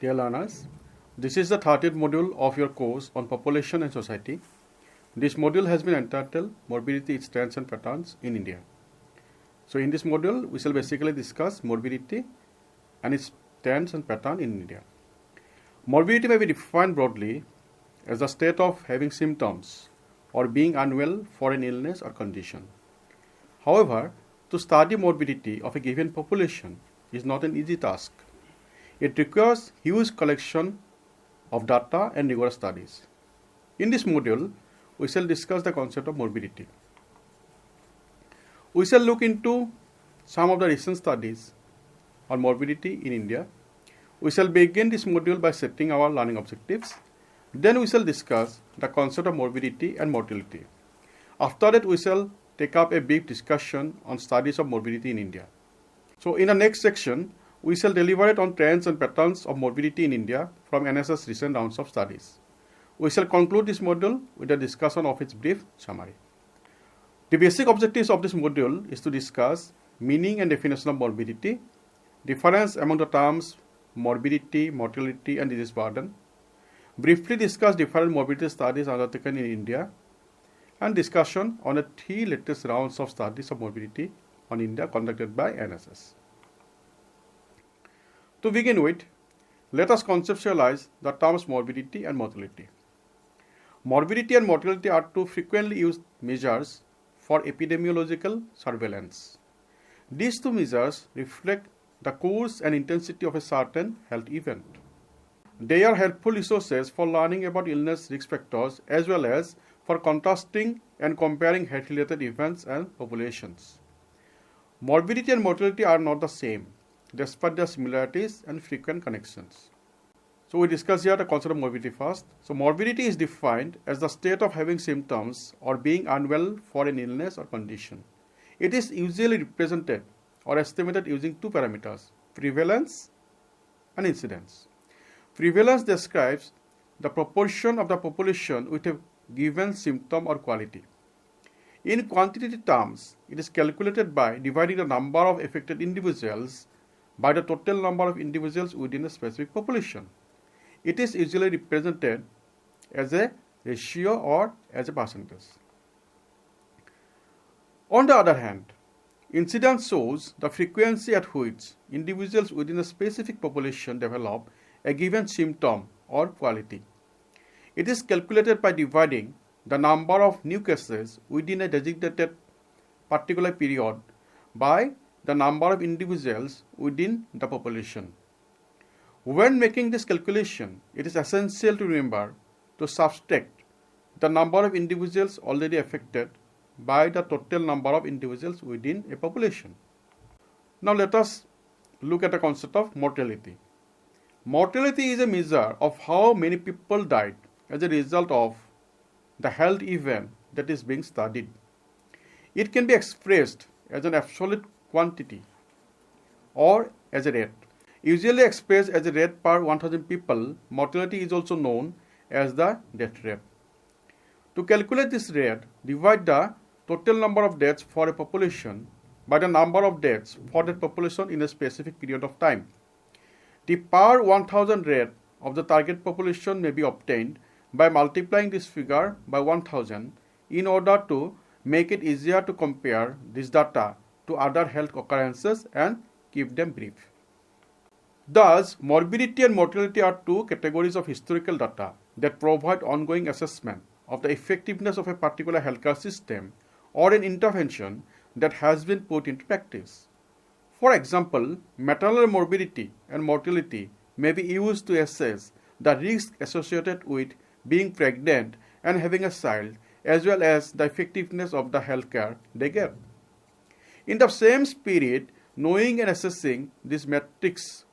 Dear learners, this is the 30th module of your course on population and society. This module has been entitled Morbidity, its Trends and Patterns in India. So in this module, we shall basically discuss morbidity and its trends and pattern in India. Morbidity may be defined broadly as the state of having symptoms or being unwell for an illness or condition. However, to study morbidity of a given population is not an easy task. It requires huge collection of data and rigorous studies. In this module, we shall discuss the concept of morbidity. We shall look into some of the recent studies on morbidity in India. We shall begin this module by setting our learning objectives. Then we shall discuss the concept of morbidity and mortality. After that, we shall take up a brief discussion on studies of morbidity in India. So in the next section, we shall deliberate on trends and patterns of morbidity in India from NSS recent rounds of studies. We shall conclude this module with a discussion of its brief summary. The basic objectives of this module is to discuss meaning and definition of morbidity, difference among the terms morbidity, mortality, and disease burden, briefly discuss different morbidity studies undertaken in India, and discussion on the 3 latest rounds of studies of morbidity on India conducted by NSS. To begin with, let us conceptualize the terms morbidity and mortality. Morbidity and mortality are two frequently used measures for epidemiological surveillance. These two measures reflect the course and intensity of a certain health event. They are helpful resources for learning about illness risk factors as well as for contrasting and comparing health-related events and populations. Morbidity and mortality are not the same, despite their similarities and frequent connections. So we discuss here the concept of morbidity first. So morbidity is defined as the state of having symptoms or being unwell for an illness or condition. It is usually represented or estimated using 2 parameters, prevalence and incidence. Prevalence describes the proportion of the population with a given symptom or quality. In quantitative terms, it is calculated by dividing the number of affected individuals by the total number of individuals within a specific population. It is usually represented as a ratio or as a percentage. On the other hand, incidence shows the frequency at which individuals within a specific population develop a given symptom or quality. It is calculated by dividing the number of new cases within a designated particular period by the number of individuals within the population. When making this calculation, it is essential to remember to subtract the number of individuals already affected by the total number of individuals within a population. Now let us look at the concept of mortality. Mortality is a measure of how many people died as a result of the health event that is being studied. It can be expressed as an absolute quantity or as a rate. Usually expressed as a rate per 1,000 people, mortality is also known as the death rate. To calculate this rate, divide the total number of deaths for a population by the number of deaths for that population in a specific period of time. The per 1,000 rate of the target population may be obtained by multiplying this figure by 1,000 in order to make it easier to compare this data to other health occurrences and keep them brief. Thus, morbidity and mortality are 2 categories of historical data that provide ongoing assessment of the effectiveness of a particular healthcare system or an intervention that has been put into practice. For example, maternal morbidity and mortality may be used to assess the risk associated with being pregnant and having a child, as well as the effectiveness of the healthcare they get. In the same spirit, knowing and assessing these metrics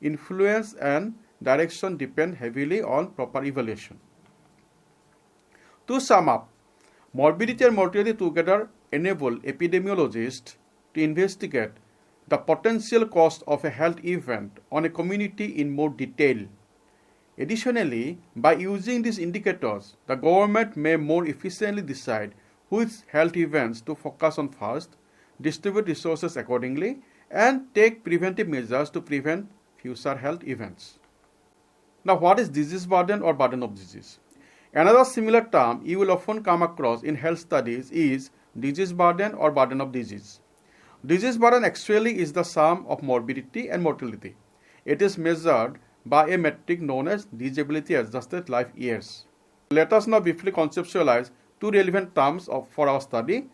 influence and direction depend heavily on proper evaluation. To sum up, morbidity and mortality together enable epidemiologists to investigate the potential cost of a health event on a community in more detail. Additionally, by using these indicators, the government may more efficiently decide which health events to focus on first, distribute resources accordingly, and take preventive measures to prevent future health events. Now, what is disease burden or burden of disease? Another similar term you will often come across in health studies is disease burden or burden of disease. Disease burden actually is the sum of morbidity and mortality. It is measured by a metric known as disability adjusted life years. Let us now briefly conceptualize two relevant terms for our study.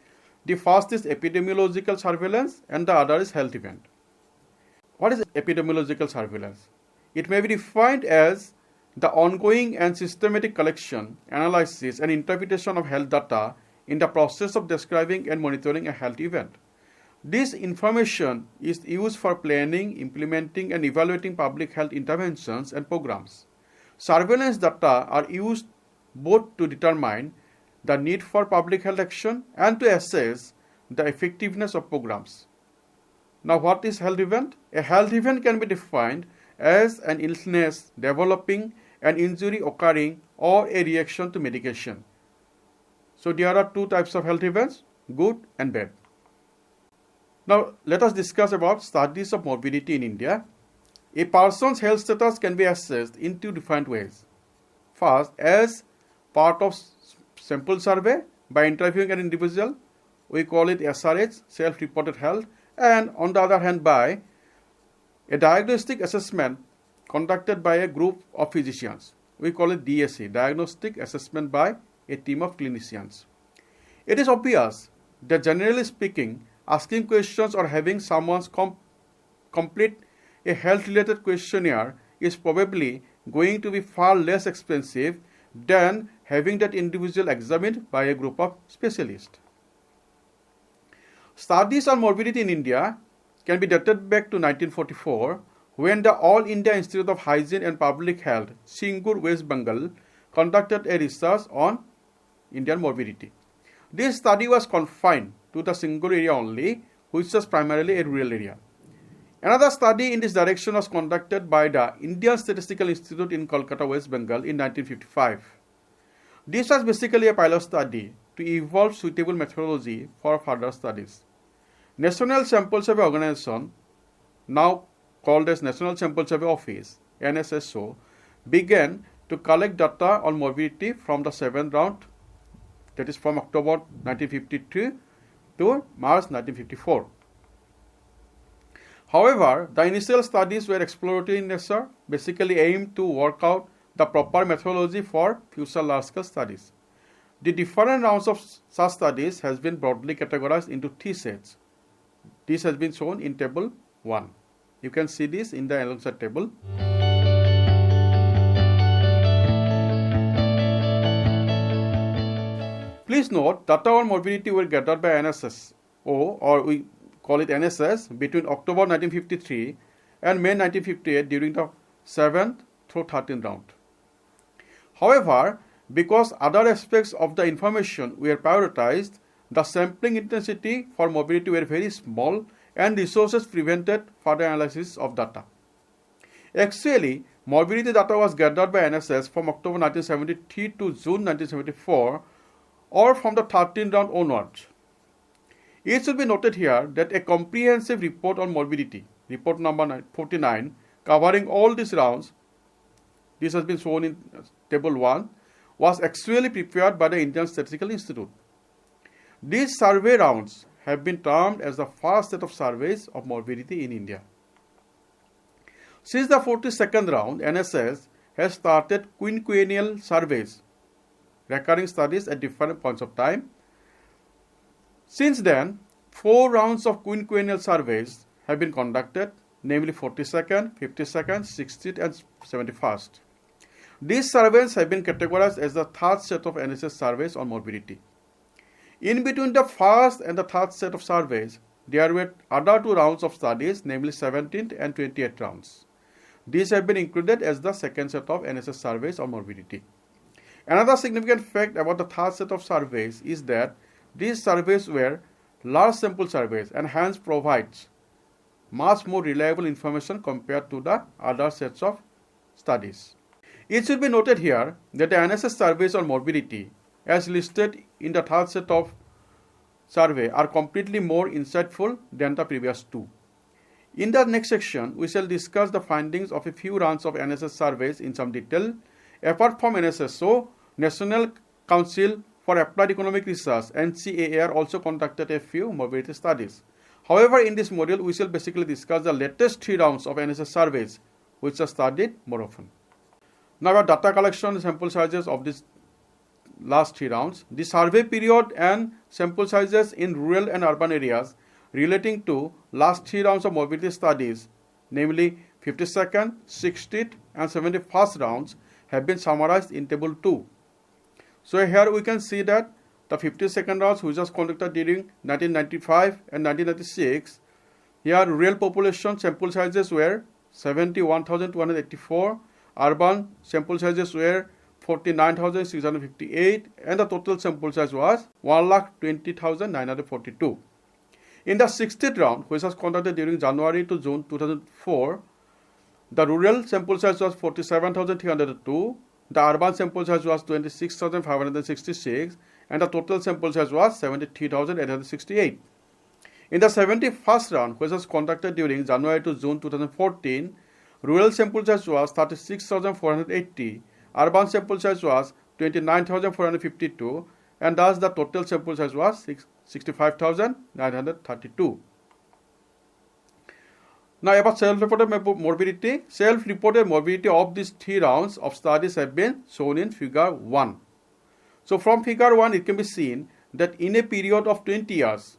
The first is epidemiological surveillance and the other is health event. What is epidemiological surveillance? It may be defined as the ongoing and systematic collection, analysis and interpretation of health data in the process of describing and monitoring a health event. This information is used for planning, implementing and evaluating public health interventions and programs. Surveillance data are used both to determine the need for public health action and to assess the effectiveness of programs. Now, what is health event? A health event can be defined as an illness developing, an injury occurring, or a reaction to medication. So, there are two types of health events, good and bad. Now, let us discuss about studies of morbidity in India. A person's health status can be assessed in two different ways. First, as part of sample survey by interviewing an individual, we call it SRH, self-reported health, and on the other hand by a diagnostic assessment conducted by a group of physicians. We call it DAC, diagnostic assessment by a team of clinicians. It is obvious that generally speaking, asking questions or having someone complete a health-related questionnaire is probably going to be far less expensive than having that individual examined by a group of specialists. Studies on morbidity in India can be dated back to 1944 when the All India Institute of Hygiene and Public Health, Singur, West Bengal, conducted a research on Indian morbidity. This study was confined to the Singur area only, which was primarily a rural area. Another study in this direction was conducted by the Indian Statistical Institute in Kolkata, West Bengal in 1955. This was basically a pilot study to evolve suitable methodology for further studies. National Sample Survey Organization, now called as National Sample Survey Office, NSSO, began to collect data on morbidity from the 7th round, that is from October 1952 to March 1954. However, the initial studies were exploratory in nature, basically aimed to work out the proper methodology for future large-scale studies. The different rounds of such studies has been broadly categorized into three sets. This has been shown in table 1. You can see this in the alongside table. Please note, data on morbidity were gathered by NSSO, or we call it NSS, between October 1953 and May 1958 during the 7th through 13th round. However, because other aspects of the information were prioritized, the sampling intensity for morbidity were very small and resources prevented further analysis of data. Actually, morbidity data was gathered by NSS from October 1973 to June 1974 or from the 13th round onwards. It should be noted here that a comprehensive report on morbidity, report number 49, covering all these rounds, this has been shown in table 1, was actually prepared by the Indian Statistical Institute. These survey rounds have been termed as the first set of surveys of morbidity in India. Since the 42nd round, NSS has started quinquennial surveys, recurring studies at different points of time. Since then, 4 rounds of quinquennial surveys have been conducted, namely 42nd, 52nd, 60th and 71st. These surveys have been categorized as the third set of NSS surveys on morbidity. In between the first and the third set of surveys, there were other 2 rounds of studies, namely 17th and 28th rounds. These have been included as the second set of NSS surveys on morbidity. Another significant fact about the third set of surveys is that these surveys were large sample surveys and hence provides much more reliable information compared to the other sets of studies. It should be noted here that the NSS surveys on morbidity as listed in the third set of survey are completely more insightful than the previous 2. In the next section, we shall discuss the findings of a few rounds of NSS surveys in some detail. Apart from NSSO, National Council for Applied Economic Research (NCAR) also conducted a few mobility studies. However, in this module, we shall basically discuss the latest 3 rounds of NSS surveys, which are studied more often. Now, about data collection and sample sizes of these last 3 rounds. The survey period and sample sizes in rural and urban areas relating to last 3 rounds of mobility studies, namely 52nd, 60th and 71st rounds, have been summarized in table 2. So here we can see that the 52nd rounds, which was conducted during 1995 and 1996, here rural population sample sizes were 71,284, urban sample sizes were 49,658, and the total sample size was 1,20,942. In the 60th round, which was conducted during January to June 2004, the rural sample size was 47,302, the urban sample size was 26,566, and the total sample size was 73,868. In the 71st round, which was conducted during January to June 2014, rural sample size was 36,480, urban sample size was 29,452, and thus the total sample size was 65,932. Now, about self-reported morbidity. Self-reported morbidity of these 3 rounds of studies have been shown in figure 1. So, from figure 1, it can be seen that in a period of 20 years,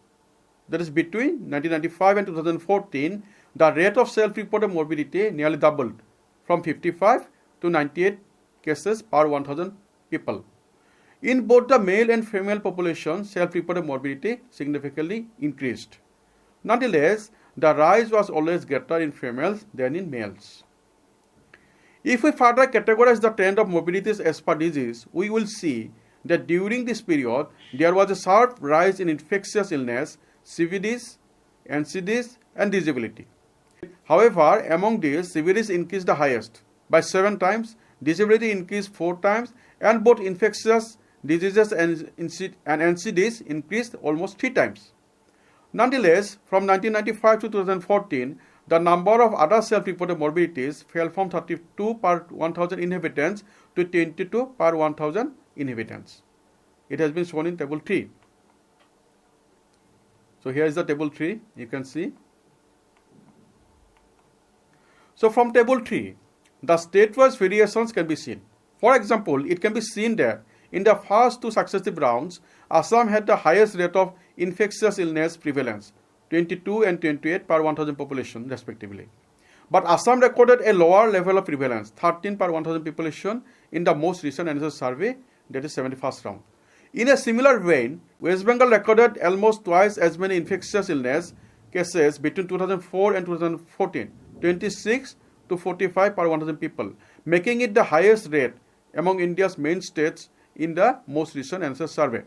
that is between 1995 and 2014, the rate of self-reported morbidity nearly doubled from 55 to 98 cases per 1,000 people. In both the male and female population, self-reported morbidity significantly increased. Nonetheless, the rise was always greater in females than in males. If we further categorize the trend of morbidities as per disease, we will see that during this period, there was a sharp rise in infectious illness, CVDs, NCDs, and disability. However, among these, CVDs increased the highest by 7 times, disability increased 4 times, and both infectious diseases and NCDs increased almost 3 times. Nonetheless, from 1995 to 2014, the number of other self-reported morbidities fell from 32 per 1,000 inhabitants to 22 per 1,000 inhabitants. It has been shown in table 3. So here is the table 3, you can see. So from table 3, the state-wise variations can be seen. For example, it can be seen that in the first 2 successive rounds, Assam had the highest rate of infectious illness prevalence, 22 and 28 per 1,000 population respectively. But Assam recorded a lower level of prevalence, 13 per 1,000 population in the most recent NSS survey, that is 71st round. In a similar vein, West Bengal recorded almost twice as many infectious illness cases between 2004 and 2014, 26 to 45 per 1,000 people, making it the highest rate among India's main states in the most recent NSS survey.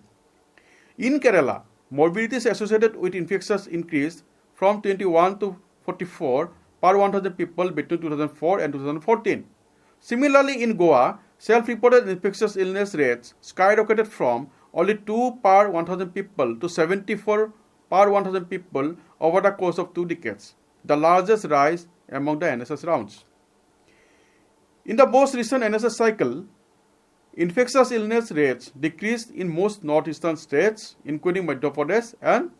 In Kerala, morbidities associated with infections increased from 21 to 44 per 1,000 people between 2004 and 2014. Similarly, in Goa, self-reported infectious illness rates skyrocketed from only 2 per 1,000 people to 74 per 1,000 people over the course of 2 decades, the largest rise among the NSS rounds. In the most recent NSS cycle, infectious illness rates decreased in most northeastern states, including Madhya Pradesh and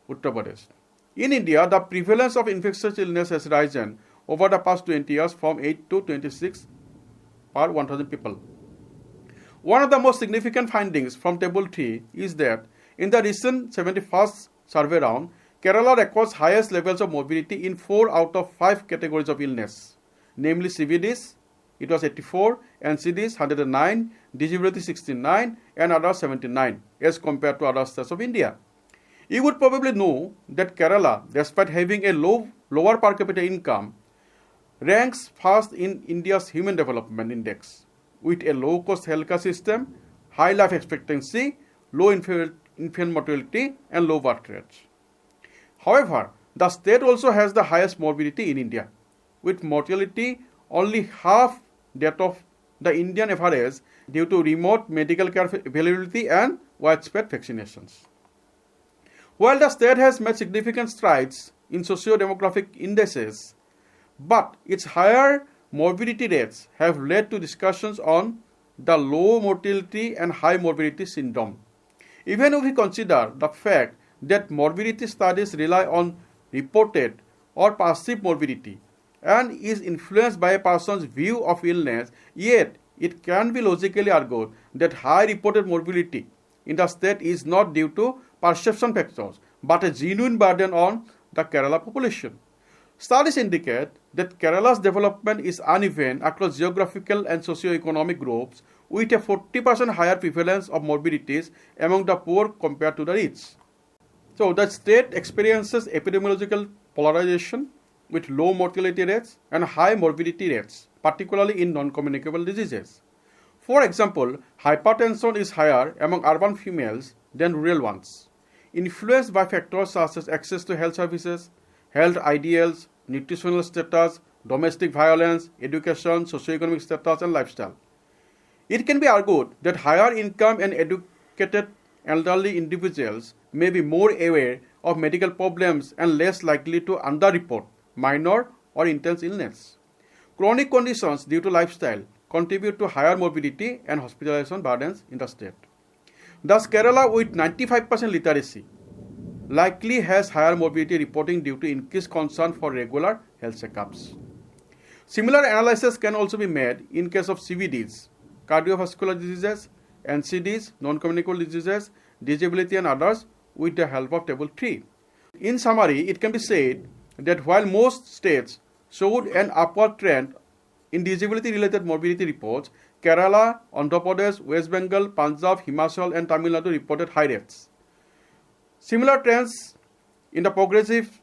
Uttar Pradesh. In India, the prevalence of infectious illness has risen over the past 20 years from 8 to 26 per 1,000 people. One of the most significant findings from table 3 is that in the recent 71st survey round, Kerala records highest levels of morbidity in 4 out of 5 categories of illness, namely CVDs, it was 84, NCDs 109, disability 69, and others 79 as compared to other states of India. You would probably know that Kerala, despite having a lower per capita income, ranks first in India's Human Development Index with a low-cost healthcare system, high life expectancy, low infant mortality, and low birth rates. However, the state also has the highest morbidity in India, with mortality only half that of the Indian average due to remote medical care availability and widespread vaccinations. While the state has made significant strides in socio-demographic indices, but its higher morbidity rates have led to discussions on the low mortality and high morbidity syndrome. Even if we consider the fact that morbidity studies rely on reported or perceived morbidity and is influenced by a person's view of illness, yet it can be logically argued that high reported morbidity in the state is not due to perception factors, but a genuine burden on the Kerala population. Studies indicate that Kerala's development is uneven across geographical and socio-economic groups, with a 40% higher prevalence of morbidities among the poor compared to the rich. So the state experiences epidemiological polarization with low mortality rates and high morbidity rates, particularly in non-communicable diseases. For example, hypertension is higher among urban females than rural ones, influenced by factors such as access to health services, health ideals, nutritional status, domestic violence, education, socioeconomic status, and lifestyle. It can be argued that higher income and educated elderly individuals may be more aware of medical problems and less likely to underreport minor or intense illness. Chronic conditions due to lifestyle contribute to higher morbidity and hospitalization burdens in the state. Thus, Kerala, with 95% literacy, likely has higher morbidity reporting due to increased concern for regular health checkups. Similar analysis can also be made in case of CVDs, cardiovascular diseases, NCDs, non-communicable diseases, disability and others with the help of Table 3. In summary, it can be said that while most states showed an upward trend in disability-related morbidity reports, Kerala, Andhra Pradesh, West Bengal, Punjab, Himachal and Tamil Nadu reported high rates. Similar trends in the progressive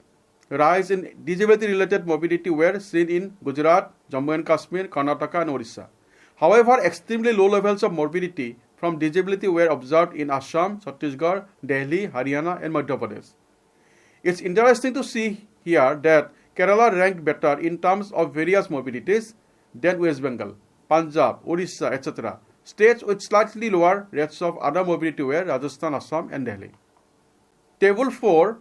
rise in disability-related morbidity were seen in Gujarat, Jammu and Kashmir, Karnataka and Orissa. However, extremely low levels of morbidity from disability were observed in Assam, Chhattisgarh, Delhi, Haryana and Madhya Pradesh. It's interesting to see here that Kerala ranked better in terms of various morbidities than West Bengal, Punjab, Orissa, etc. States with slightly lower rates of other morbidity were Rajasthan, Assam and Delhi. Table 4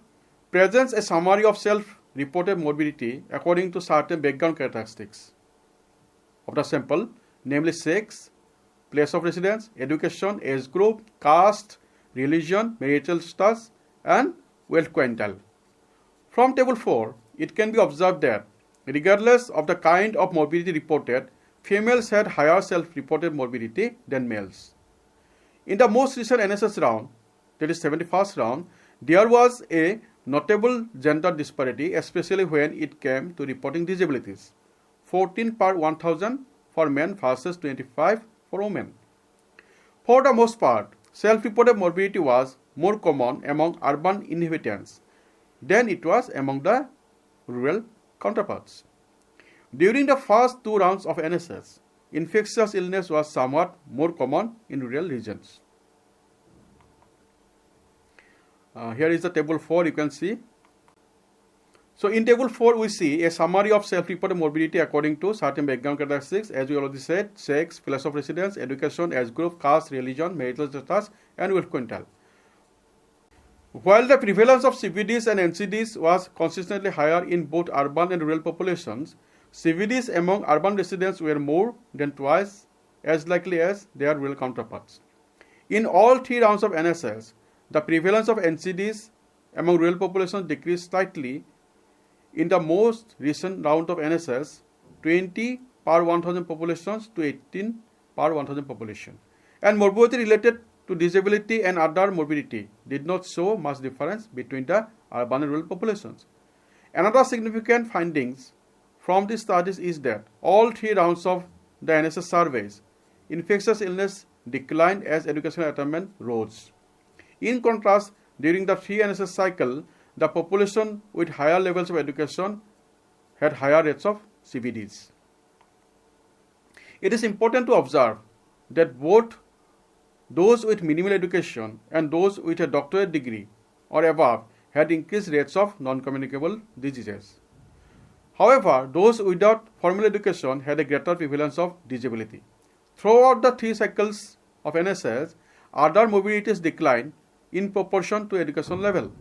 presents a summary of self-reported morbidity according to certain background characteristics of the sample, namely sex, place of residence, education, age group, caste, religion, marital status, and wealth quintile. From Table 4, it can be observed that, regardless of the kind of morbidity reported, females had higher self-reported morbidity than males. In the most recent NSS round, that is 71st round, there was a notable gender disparity, especially when it came to reporting disabilities. 14 per 1000 for men versus 25 for women. For the most part, self-reported morbidity was more common among urban inhabitants than it was among the rural counterparts. During the first two rounds of NSS, infectious illness was somewhat more common in rural regions. Here is the Table 4, you can see. So in Table 4, we see a summary of self-reported morbidity according to certain background characteristics, as we already said: sex, place of residence, education, age group, caste, religion, marital status, and wealth quintile. While the prevalence of CVDs and NCDs was consistently higher in both urban and rural populations, CVDs among urban residents were more than twice as likely as their rural counterparts. In all three rounds of NSS, the prevalence of NCDs among rural populations decreased slightly. In the most recent round of NSS, 20 per 1000 populations to 18 per 1000 population. And morbidity related to disability and other morbidity did not show much difference between the urban and rural populations. Another significant findings from these studies is that all three rounds of the NSS surveys, infectious illness declined as educational attainment rose. In contrast, during the 3 NSS cycle, the population with higher levels of education had higher rates of CVDs. It is important to observe that both those with minimal education and those with a doctorate degree or above had increased rates of non-communicable diseases. However, those without formal education had a greater prevalence of disability. Throughout the 3 cycles of NSS, other morbidities declined in proportion to education level.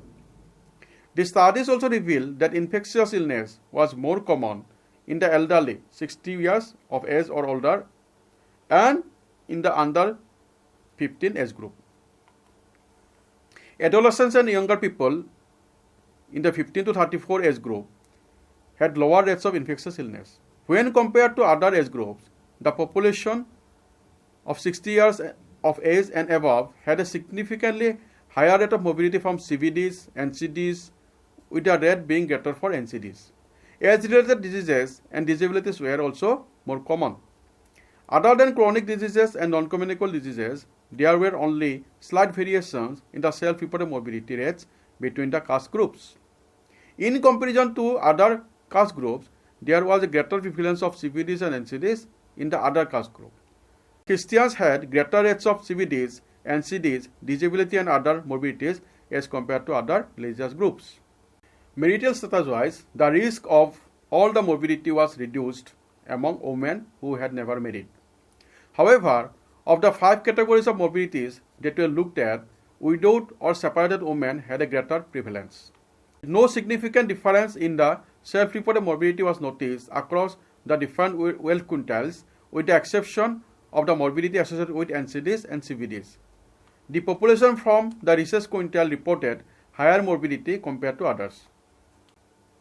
The studies also revealed that infectious illness was more common in the elderly, 60 years of age or older, and in the under 15 age group. Adolescents and younger people in the 15 to 34 age group had lower rates of infectious illness. When compared to other age groups, the population of 60 years of age and above had a significantly higher rate of morbidity from CVDs, NCDs, with the rate being greater for NCDs. Age-related diseases and disabilities were also more common. Other than chronic diseases and non-communicable diseases, there were only slight variations in the self-reported morbidity rates between the caste groups. In comparison to other caste groups, there was a greater prevalence of CVDs and NCDs in the other caste group. Christians had greater rates of CVDs, NCDs, disability and other morbidities as compared to other religious groups. Marital status-wise, the risk of all the morbidity was reduced among women who had never married. However, of the 5 categories of morbidities that were looked at, widowed or separated women had a greater prevalence. No significant difference in the self-reported morbidity was noticed across the different wealth quintiles, with the exception of the morbidity associated with NCDs and CVDs. The population from the richest quintile reported higher morbidity compared to others.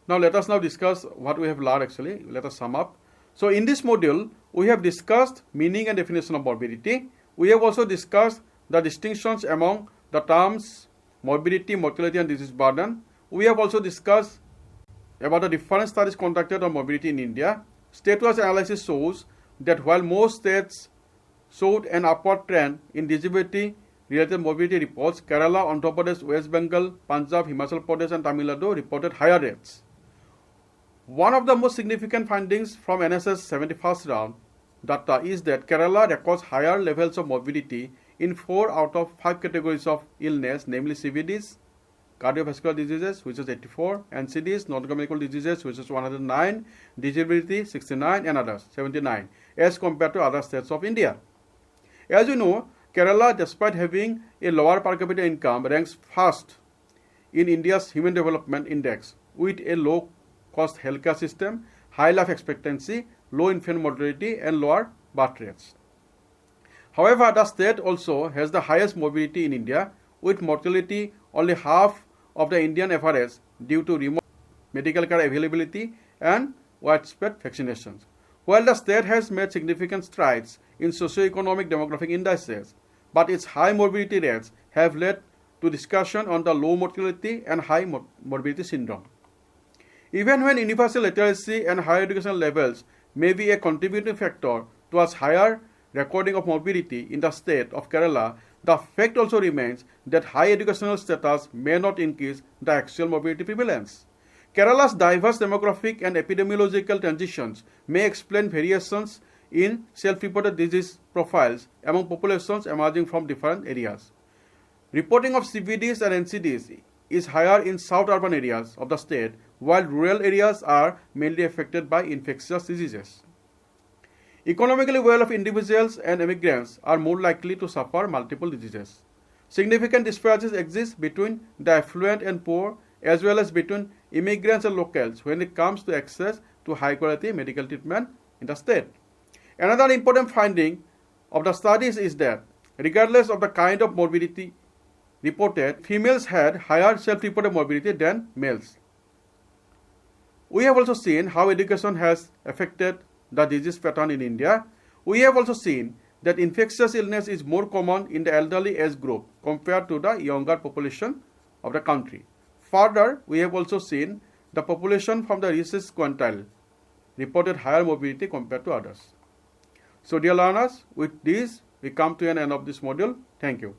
Now let us now discuss what we have learned actually. Let us sum up. So in this module, we have discussed meaning and definition of morbidity. We have also discussed the distinctions among the terms morbidity, mortality and disease burden. We have also discussed about the different studies conducted on morbidity in India. State-wise analysis shows that while most states showed an upward trend in disability-related morbidity reports, Kerala, Andhra Pradesh, West Bengal, Punjab, Himachal Pradesh and Tamil Nadu reported higher rates. One of the most significant findings from NSS 71st round data is that Kerala records higher levels of morbidity in 4 out of 5 categories of illness, namely CVDs, cardiovascular diseases, which is 84, NCDs, non-communicable diseases, which is 109, disability, 69, and others, 79, as compared to other states of India. As you know, Kerala, despite having a lower per capita income, ranks first in India's Human Development Index with a low-cost healthcare system, high life expectancy, low infant mortality, and lower birth rates. However, the state also has the highest morbidity in India, with mortality only half of the Indian average due to remote medical care availability and widespread vaccinations. While the state has made significant strides in socio-economic demographic indices, but its high morbidity rates have led to discussion on the low mortality and high morbidity syndrome. Even when universal literacy and higher educational levels may be a contributing factor towards higher recording of morbidity in the state of Kerala, the fact also remains that high educational status may not increase the actual morbidity prevalence. Kerala's diverse demographic and epidemiological transitions may explain variations in self-reported disease profiles among populations emerging from different areas. Reporting of CVDs and NCDs is higher in south urban areas of the state, while rural areas are mainly affected by infectious diseases. Economically well-off individuals and immigrants are more likely to suffer multiple diseases. Significant disparities exist between the affluent and poor, as well as between immigrants and locals when it comes to access to high-quality medical treatment in the state. Another important finding of the studies is that, regardless of the kind of morbidity reported, females had higher self-reported morbidity than males. We have also seen how education has affected the disease pattern in India. We have also seen that infectious illness is more common in the elderly age group compared to the younger population of the country. Further, we have also seen the population from the richest quintile reported higher morbidity compared to others. So dear learners, with this we come to an end of this module. Thank you.